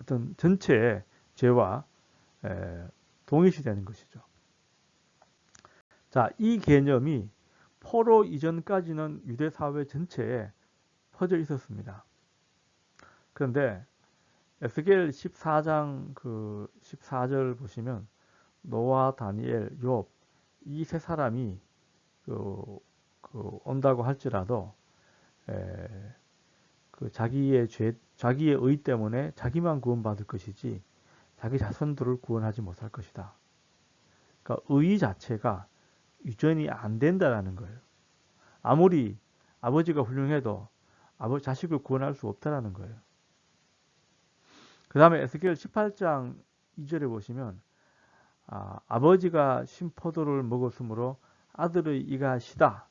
어떤 전체의 죄와 동일시되는 것이죠. 자, 이 개념이 포로 이전까지는 유대 사회 전체에 퍼져 있었습니다. 그런데 에스겔 14장 그 14절 보시면 노아, 다니엘, 욥 이 세 사람이 그, 온다고 할지라도 에, 그 자기의 자기의 의 때문에 자기만 구원받을 것이지 자기 자손들을 구원하지 못할 것이다. 그러니까 의 자체가 유전이 안 된다라는 거예요. 아무리 아버지가 훌륭해도 자식을 구원할 수 없다라는 거예요. 그 다음에 에스겔 18장 2절에 보시면 아버지가 신포도를 먹었으므로 아들의 이가 시다.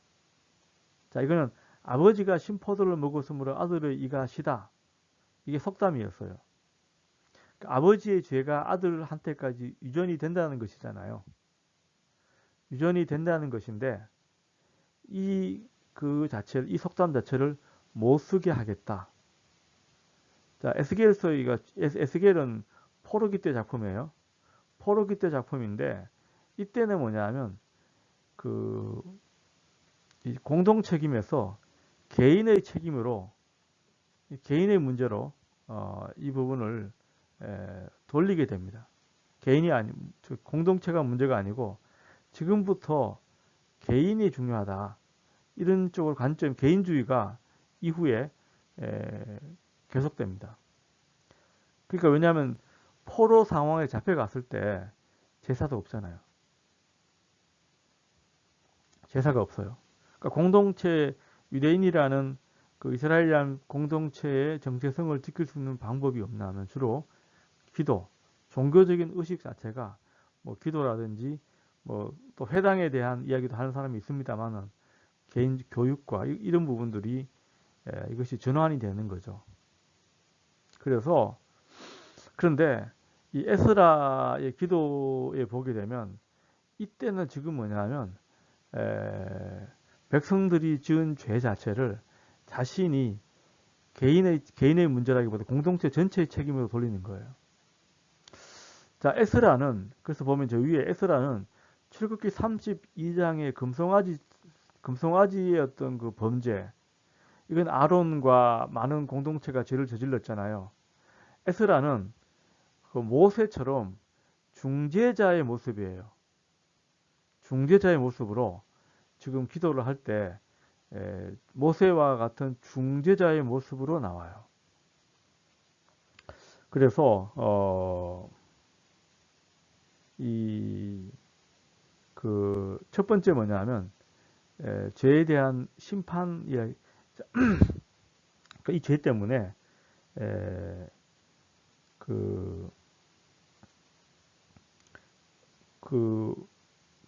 자, 이거는 아버지가 신포도를 먹었으므로 아들의 이가 시다. 이게 속담이었어요. 그러니까 아버지의 죄가 아들한테까지 유전이 된다는 것이잖아요. 유전이 된다는 것인데 이 속담 자체를 못 쓰게 하겠다. 자, 에스겔은 포로기 때 작품이에요. 포로기 때 작품인데 이때는 뭐냐면 그 공동 책임에서 개인의 책임으로 개인의 문제로 이 부분을 돌리게 됩니다. 개인이 아니 공동체가 문제가 아니고 지금부터 개인이 중요하다. 이런 쪽으로 개인주의가 이후에 계속됩니다. 그러니까 왜냐하면 포로 상황에 잡혀갔을 때 제사도 없잖아요. 제사가 없어요. 그러니까 공동체 유대인이라는 그 이스라엘이라는 공동체의 정체성을 지킬 수 있는 방법이 없나 하면 주로 기도, 종교적인 의식 자체가 뭐 기도라든지 뭐 또 회당에 대한 이야기도 하는 사람이 있습니다만은 개인 교육과 이런 부분들이 이것이 전환이 되는 거죠. 그런데 이 에스라의 기도에 보게 되면 이때는 지금 뭐냐면 백성들이 지은 죄 자체를 자신이 개인의 문제라기보다 공동체 전체의 책임으로 돌리는 거예요. 자, 그래서 보면 저 위에 에스라는 출애굽기 32장의 금송아지의 어떤 그 범죄, 이건 아론과 많은 공동체가 죄를 저질렀잖아요. 에스라는 그 모세처럼 중재자의 모습이에요. 중재자의 모습으로 지금 기도를 할 때 모세와 같은 중재자의 모습으로 나와요. 그래서 이 그 첫 번째 뭐냐면 죄에 대한 심판 이야기. 이 죄 때문에 그, 그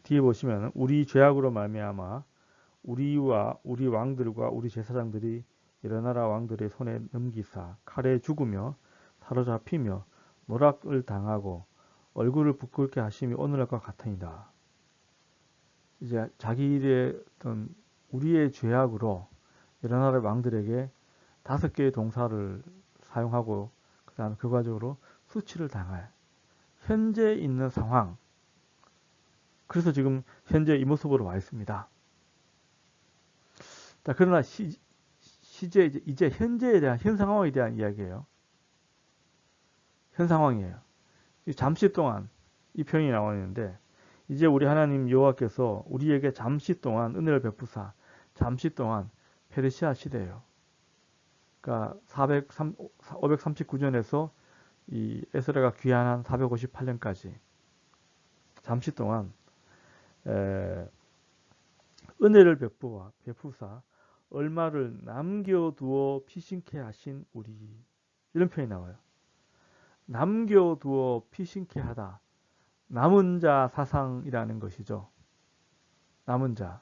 뒤에 보시면 우리 죄악으로 말미암아 우리와 우리 왕들과 우리 제사장들이 여러 나라 왕들의 손에 넘기사 칼에 죽으며 사로잡히며 노락을 당하고 얼굴을 부끄럽게 하심이 오늘날과 같으니라. 이제 자기의 어떤 우리의 죄악으로 여러 나라 왕들에게 5개의 동사를 사용하고 그 다음에 결과적으로 수치를 당할 현재 있는 상황. 그래서 지금 현재 이 모습으로 와 있습니다. 자, 그러나 이제 현재에 대한 현 상황에 대한 이야기예요. 현 상황이에요. 잠시 동안 이 표현이 나와 있는데 이제 우리 하나님 여호와께서 우리에게 잠시 동안 은혜를 베푸사 잠시 동안 페르시아 시대예요. 그러니까 539년에서 이 에스라가 귀환한 458년까지 잠시 동안 은혜를 베푸사 얼마를 남겨두어 피신케 하신 우리, 이런 표현이 나와요. 남겨두어 피신케 하다. 남은 자 사상이라는 것이죠. 남은 자.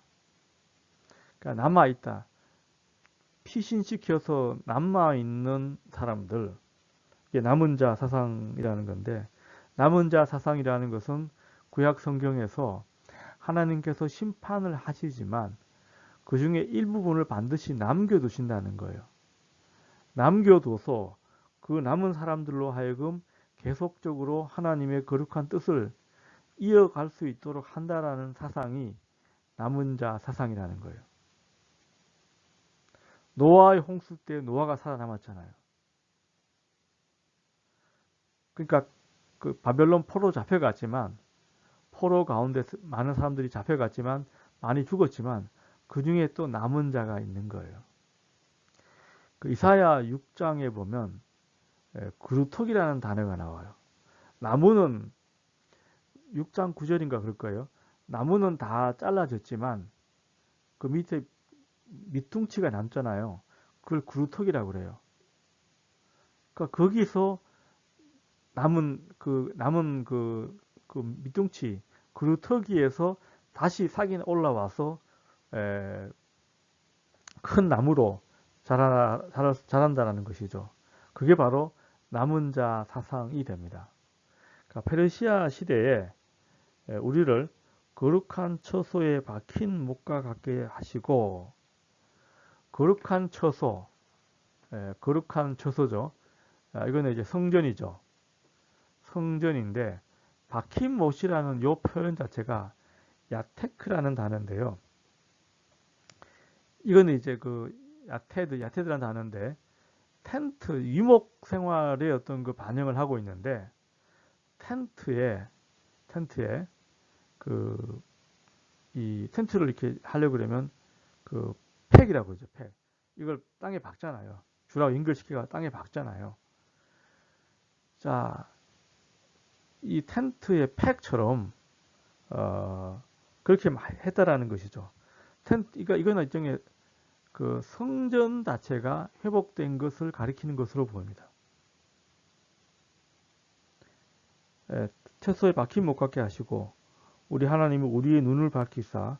그러니까 남아있다. 피신시켜서 남아있는 사람들. 이게 남은 자 사상이라는 건데, 남은 자 사상이라는 것은 구약 성경에서 하나님께서 심판을 하시지만 그 중에 일부분을 반드시 남겨두신다는 거예요. 남겨둬서 그 남은 사람들로 하여금 계속적으로 하나님의 거룩한 뜻을 이어갈 수 있도록 한다라는 사상이 남은 자 사상이라는 거예요. 노아의 홍수 때 노아가 살아남았잖아요. 그러니까 그 바벨론 포로 잡혀갔지만 포로 가운데 많은 사람들이 잡혀갔지만 많이 죽었지만 그 중에 또 남은 자가 있는 거예요. 그 이사야 6장에 보면 그루톡이라는 단어가 나와요. 나무는 6장 9절인가 그럴 거예요. 나무는 다 잘라졌지만 그 밑에 밑둥치가 남잖아요. 그걸 그루톡이라고 그래요. 그러니까 거기서 남은 그 밑둥치 그루터기에서 다시 싹이 올라와서 큰 나무로 자란다는 것이죠. 그게 바로 남은 자 사상이 됩니다. 그러니까 페르시아 시대에 우리를 거룩한 처소에 박힌 목과 같게 하시고 거룩한 처소죠. 이거는 이제 성전이죠. 성전인데 박힌 못이라는 요 표현 자체가 야테크라는 단어인데요. 이거는 이제 그 야테드라는 단어인데 텐트, 유목 생활의 어떤 그 반영을 하고 있는데 텐트에 그 이 텐트를 이렇게 하려고 그러면 그 팩이라고 그러죠. 팩. 이걸 땅에 박잖아요. 주라고 연결시켜가 땅에 박잖아요. 자, 이 텐트의 팩처럼 그렇게 했다라는 것이죠. 이거는 일종의 그 성전 자체가 회복된 것을 가리키는 것으로 보입니다. 채소에 박힌 못 갖게 하시고 우리 하나님이 우리의 눈을 밝히사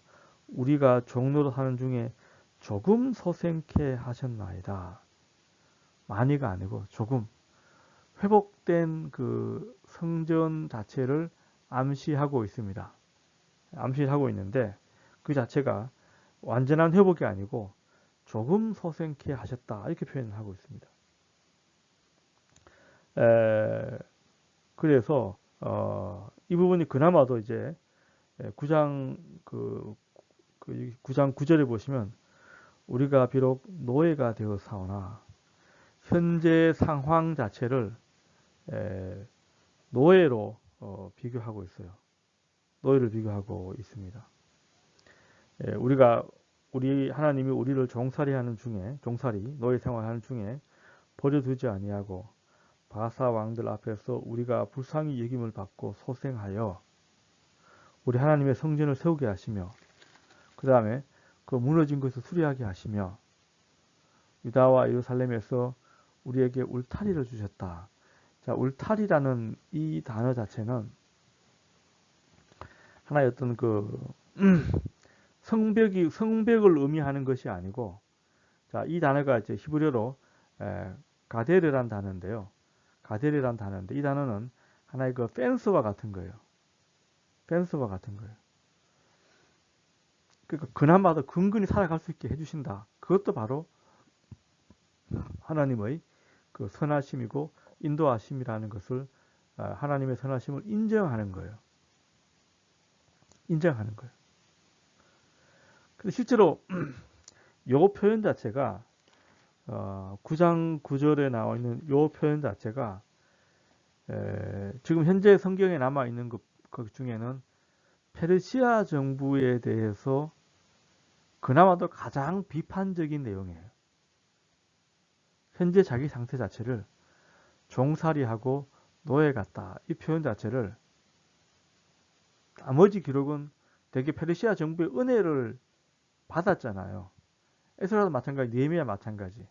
우리가 종로로 사는 중에 조금 소생케 하셨나이다. 많이가 아니고 조금 회복된 그 성전 자체를 암시하고 있습니다. 암시하고 있는데 그 자체가 완전한 회복이 아니고 조금 소생케 하셨다 이렇게 표현을 하고 있습니다. 그래서 이 부분이 그나마도 이제 9장 9장 9절에 보시면 우리가 비록 노예가 되어 사오나 현재 상황 자체를 노예로 비교하고 있어요. 노예를 비교하고 있습니다. 우리 하나님이 우리를 종살이하는 중에 노예 생활하는 중에 버려두지 아니하고 바사 왕들 앞에서 우리가 불쌍히 여김을 받고 소생하여 우리 하나님의 성전을 세우게 하시며 그 다음에 그 무너진 것을 수리하게 하시며 유다와 예루살렘에서 우리에게 울타리를 주셨다. 자, 울타리라는 이 단어 자체는 하나의 어떤 그 성벽을 의미하는 것이 아니고, 자, 이 단어가 이제 히브리어로 가데르란 단어인데요. 가데르란 단어인데 이 단어는 하나의 그 펜스와 같은 거예요. 펜스와 같은 거예요. 그러니까 그나마도 근근히 살아갈 수 있게 해주신다. 그것도 바로 하나님의 그 선하심이고 인도하심이라는 것을 하나님의 선하심을 인정하는 거예요. 인정하는 거예요. 근데 실제로 요 표현 자체가 9장 9절에 나와 있는 요 표현 자체가 지금 현재 성경에 남아 있는 것 중에는 페르시아 정부에 대해서 그나마도 가장 비판적인 내용이에요. 현재 자기 상태 자체를 종살이하고 노예 같다. 이 표현 자체를 나머지 기록은 되게 페르시아 정부의 은혜를 받았잖아요. 에스라도 마찬가지, 느헤미야 마찬가지.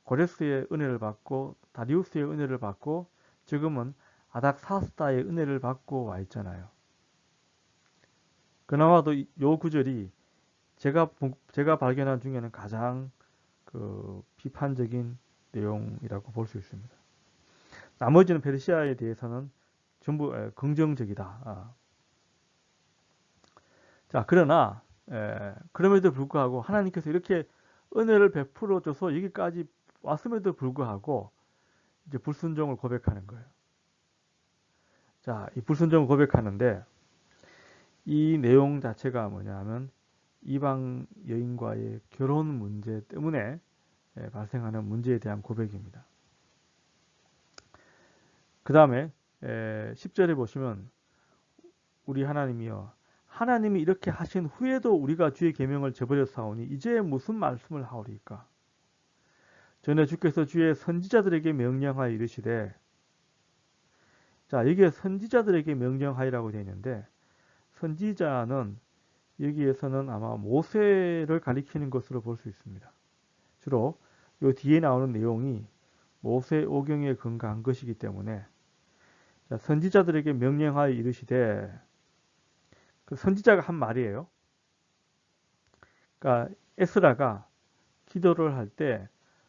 고레스의 은혜를 받고 다리우스의 은혜를 받고 지금은 아닥사스다의 은혜를 받고 와 있잖아요. 그나마도 요 구절이 제가 발견한 중에는 가장 그 비판적인 내용이라고 볼 수 있습니다. 나머지는 페르시아에 대해서는 전부 긍정적이다. 자, 그러나 그럼에도 불구하고 하나님께서 이렇게 은혜를 베풀어 줘서 여기까지 왔음에도 불구하고 이제 불순종을 고백하는 거예요. 자, 이 불순종을 고백하는데 이 내용 자체가 뭐냐면 이방 여인과의 결혼 문제 때문에 발생하는 문제에 대한 고백입니다. 그 다음에 10절에 보시면 우리 하나님이여 하나님이 이렇게 하신 후에도 우리가 주의 계명을 저버렸사오니 이제 무슨 말씀을 하오리까? 전에 주께서 주의 선지자들에게 명령하여 이르시되, 자, 여기에 선지자들에게 명령하이라고 되어 있는데, 선지자는 여기에서는 아마 모세를 가리키는 것으로 볼 수 있습니다. 주로 요 뒤에 나오는 내용이 모세 오경에 근거한 것이기 때문에, 자, 선지자들에게 명령하여 이르시되, 그 선지자가 한 말이에요. 그러니까 에스라가 기도를 할 때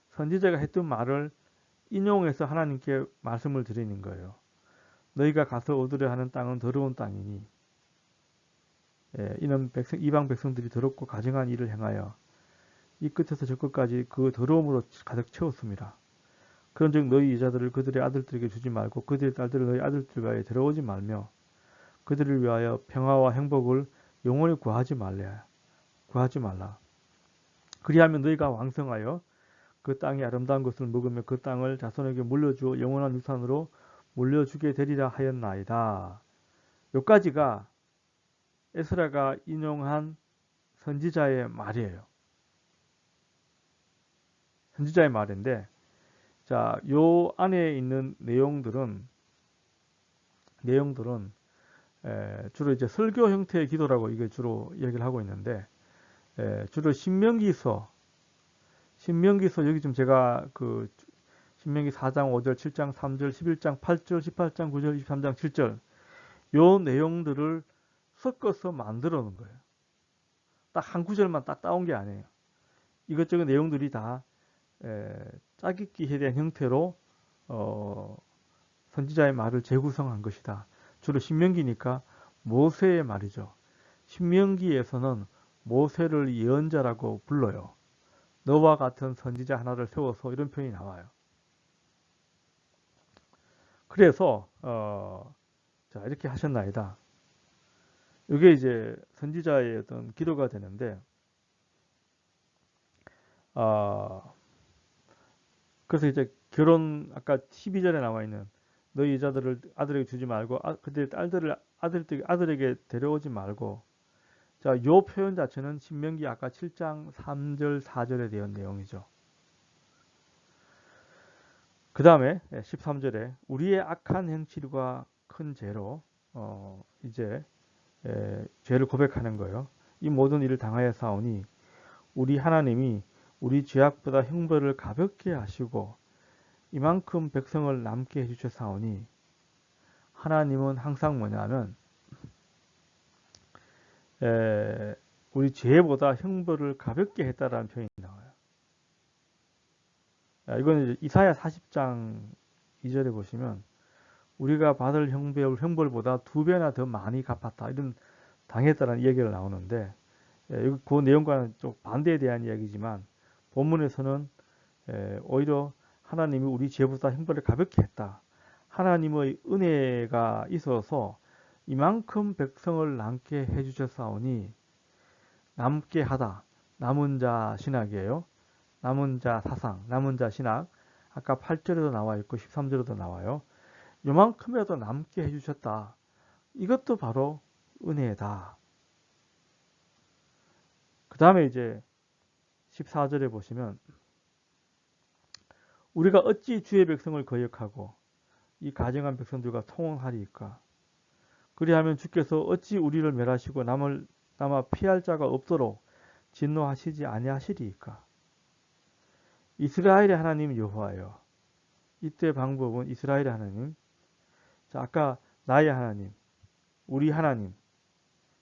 선지자가 했던 말을 인용해서 하나님께 말씀을 드리는 거예요. 너희가 가서 얻으려 하는 땅은 더러운 땅이니 이는 이방 백성들이 더럽고 가증한 일을 행하여 이 끝에서 저 끝까지 그 더러움으로 가득 채웠습니다. 그런즉 너희 여자들을 그들의 아들들에게 주지 말고 그들의 딸들을 너희 아들들과에 들어오지 말며 그들을 위하여 평화와 행복을 영원히 구하지 말라. 그리하면 너희가 왕성하여 그 땅이 아름다운 것을 먹으며 그 땅을 자손에게 물려주어 영원한 유산으로 물려주게 되리라 하였나이다. 여기까지가 에스라가 인용한 선지자의 말이에요. 선지자의 말인데, 자, 요 안에 있는 내용들은 주로 이제 설교 형태의 기도라고 이게 주로 얘기를 하고 있는데, 주로 신명기서 여기 좀 제가 그 신명기 4장 5절, 7장 3절, 11장 8절, 18장 9절, 23장 7절 요 내용들을 섞어서 만들어 놓은 거예요. 딱 한 구절만 딱 따온 게 아니에요. 이것저것 내용들이 다 짜깁기에 대한 형태로 선지자의 말을 재구성한 것이다. 주로 신명기니까 모세의 말이죠. 신명기에서는 모세를 예언자라고 불러요. 너와 같은 선지자 하나를 세워서 이런 표현이 나와요. 그래서 자, 이렇게 하셨나이다. 이게 이제 선지자의 어떤 기도가 되는데, 그래서 이제 결혼 아까 12절에 나와 있는 너희 여자들을 아들에게 주지 말고 그들의 딸들을 아들에게 데려오지 말고, 자, 요 표현 자체는 신명기 아까 7장 3절 4절에 대한 내용이죠. 그 다음에 13절에 우리의 악한 행실과 큰 죄로 이제 죄를 고백하는 거예요. 이 모든 일을 당하여 사오니 우리 하나님이 우리 죄악보다 형벌을 가볍게 하시고 이만큼 백성을 남게 해주셨사오니, 하나님은 항상 뭐냐면 우리 죄보다 형벌을 가볍게 했다라는 표현이 나와요. 이건 이사야 40장 2절에 보시면 우리가 받을 형벌보다 2배나 더 많이 갚았다, 이런 당했다는 얘기가 나오는데, 그 내용과는 좀 반대에 대한 이야기지만 본문에서는 오히려 하나님이 우리 죄보다 형벌을 가볍게 했다. 하나님의 은혜가 있어서 이만큼 백성을 남게 해주셨사오니, 남게 하다, 남은 자 신학이에요. 남은 자 사상, 남은 자 신학. 아까 8절에도 나와 있고 13절에도 나와요. 요만큼이라도 남게 해주셨다. 이것도 바로 은혜다. 그 다음에 이제 14절에 보시면 우리가 어찌 주의 백성을 거역하고 이 가증한 백성들과 통응하리이까? 그리하면 주께서 어찌 우리를 멸하시고 남아 피할 자가 없도록 진노하시지 아니하시리이까? 이스라엘의 하나님 여호와여. 이때 방법은 이스라엘의 하나님. 자, 아까 나의 하나님, 우리 하나님.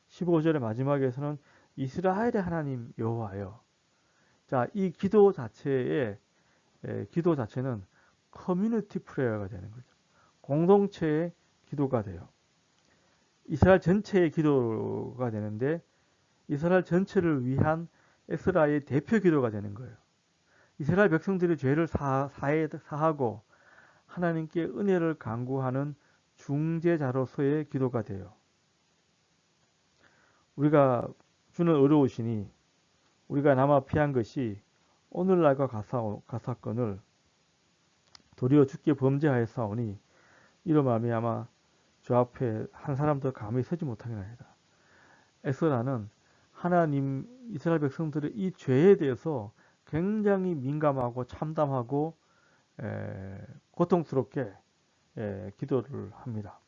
15절의 마지막에서는 이스라엘의 하나님 여호와여. 자, 이 기도 자체는 커뮤니티 프레어가 되는 거죠. 공동체의 기도가 돼요. 이스라엘 전체의 기도가 되는데, 이스라엘 전체를 위한 에스라의 대표 기도가 되는 거예요. 이스라엘 백성들의 죄를 사하고 하나님께 은혜를 간구하는 중재자로서의 기도가 돼요. 우리가 주는 어려우시니 우리가 남아 피한 것이 오늘날과 같사건을 도리어 주께 범죄하였사오니 이로 말미암아 주 앞에 한 사람도 감히 서지 못하게 하리라. 에스라는 하나님 이스라엘 백성들의 이 죄에 대해서 굉장히 민감하고 참담하고 고통스럽게 기도를 합니다.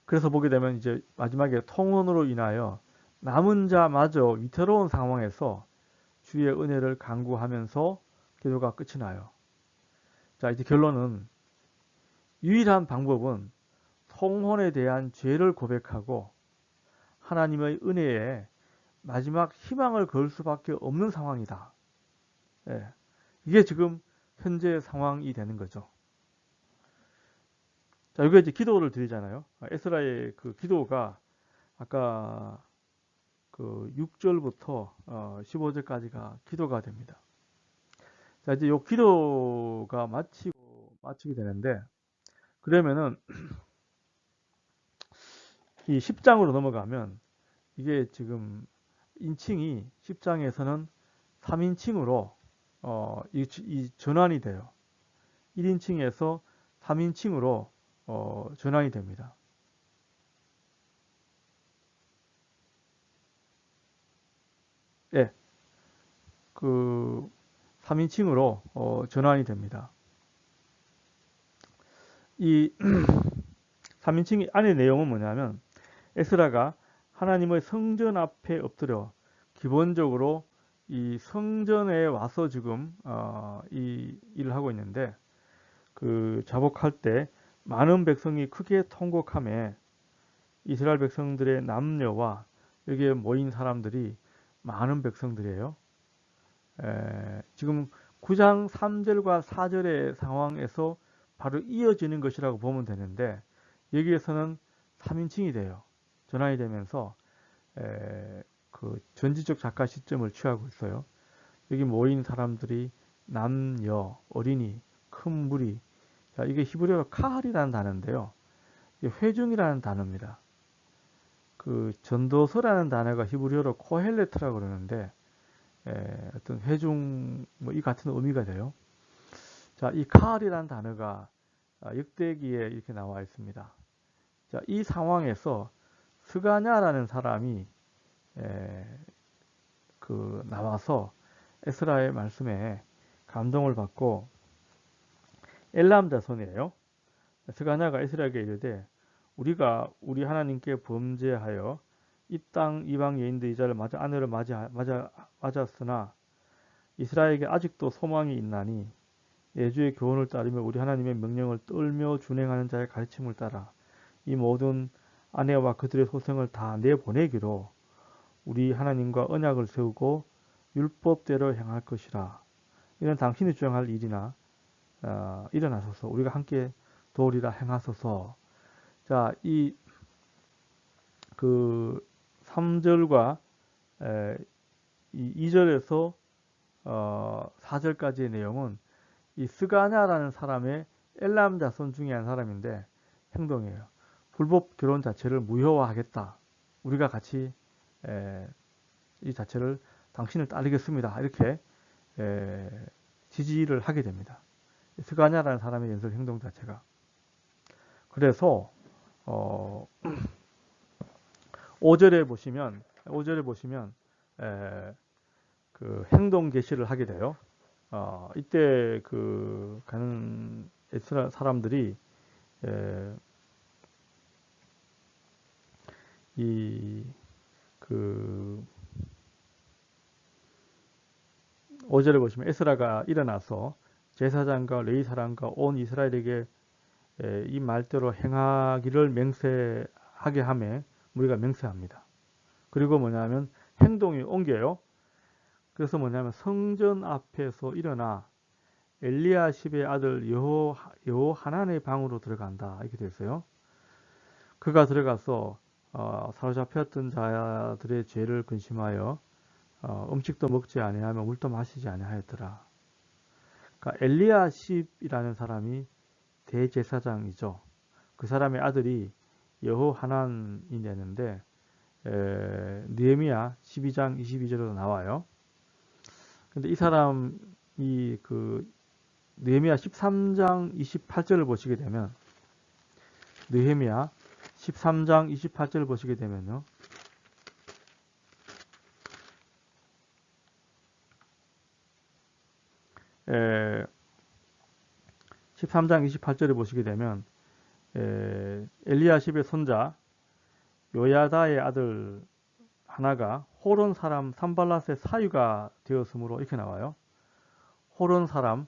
그래서 보게 되면 이제 마지막에 통혼으로 인하여 남은 자마저 위태로운 상황에서 주의 은혜를 간구하면서 기도가 끝이 나요. 자, 이제 결론은 유일한 방법은 통혼에 대한 죄를 고백하고 하나님의 은혜에 마지막 희망을 걸 수밖에 없는 상황이다. 예, 이게 지금 현재 상황이 되는 거죠. 자, 여기 이제 기도를 드리잖아요. 에스라의 그 기도가 아까 그 6절부터 15절까지가 기도가 됩니다. 자, 이제 요 기도가 마치게 되는데, 그러면은 이 10장으로 넘어가면 이게 지금 인칭이 10장에서는 3인칭으로 이 전환이 돼요. 1인칭에서 3인칭으로 전환이 됩니다. 예, 그 3인칭으로 전환이 됩니다. 이 3인칭 안의 내용은 뭐냐면 에스라가 하나님의 성전 앞에 엎드려 기본적으로 이 성전에 와서 지금 이 일을 하고 있는데 그 자복할 때 많은 백성이 크게 통곡함에 이스라엘 백성들의 남녀와 여기에 모인 사람들이 많은 백성들이에요. 지금 9장 3절과 4절의 상황에서 바로 이어지는 것이라고 보면 되는데 여기에서는 3인칭이 돼요. 전환이 되면서 그 전지적 작가 시점을 취하고 있어요. 여기 모인 사람들이 남녀, 어린이, 큰 무리. 자, 이게 히브리어로 카할이라는 단어인데요. 이게 회중이라는 단어입니다. 그 전도서라는 단어가 히브리어로 코헬레트라고 그러는데 어떤 회중 뭐 이 같은 의미가 돼요. 자, 이 카할이라는 단어가 역대기에 이렇게 나와 있습니다. 자, 이 상황에서 스가냐라는 사람이 그 나와서 에스라의 말씀에 감동을 받고 엘람 자손이에요. 스가냐가 에스라에게 이르되 우리가 우리 하나님께 범죄하여 이 땅 이방 여인들 이자를 맞아 아내를 맞았으나 이스라엘에게 아직도 소망이 있나니 내 주의 교훈을 따르며 우리 하나님의 명령을 떨며 준행하는 자의 가르침을 따라 이 모든 아내와 그들의 소생을 다 내보내기로 우리 하나님과 언약을 세우고 율법대로 행할 것이라. 이는 당신이 주장할 일이나 일어나소서 우리가 함께 도우리라 행하소서. 자, 이 그 3절과 이 2절에서 4절까지의 내용은 이 스가냐라는 사람의 엘람 자손 중에 한 사람인데 행동이에요. 불법 결혼 자체를 무효화하겠다. 우리가 같이 이 자체를 당신을 따르겠습니다. 이렇게 지지를 하게 됩니다. 스가냐라는 사람의 연설 행동 자체가. 그래서 5절에 보시면 그 행동 제시를 하게 돼요. 이때 그 가는 에스라 사람들이 그 5절에 보시면 에스라가 일어나서 제사장과 레위 사람과 온 이스라엘에게 이 말대로 행하기를 맹세하게 하며 우리가 맹세합니다. 그리고 뭐냐면 행동이 옮겨요. 그래서 뭐냐면 성전 앞에서 일어나 엘리야십의 아들 여호하난의 방으로 들어간다. 이렇게 됐어요. 그가 들어가서 사로잡혔던 자들의 죄를 근심하여 음식도 먹지 아니하며 물도 마시지 아니하였더라. 그러니까 엘리야십이라는 사람이 대제사장이죠. 그 사람의 아들이 여호하난이 되는데 느헤미야 12장 22절에도 나와요. 근데 이 사람이 그 느헤미야 13장 28절을 보시게 되면 느헤미야 13장 28절을 보시게 되면요. 13장 28절을 보시게 되면 엘리야십의 손자 요야다의 아들 하나가 호론 사람 산발랏의 사위가 되었으므로 이렇게 나와요. 호론 사람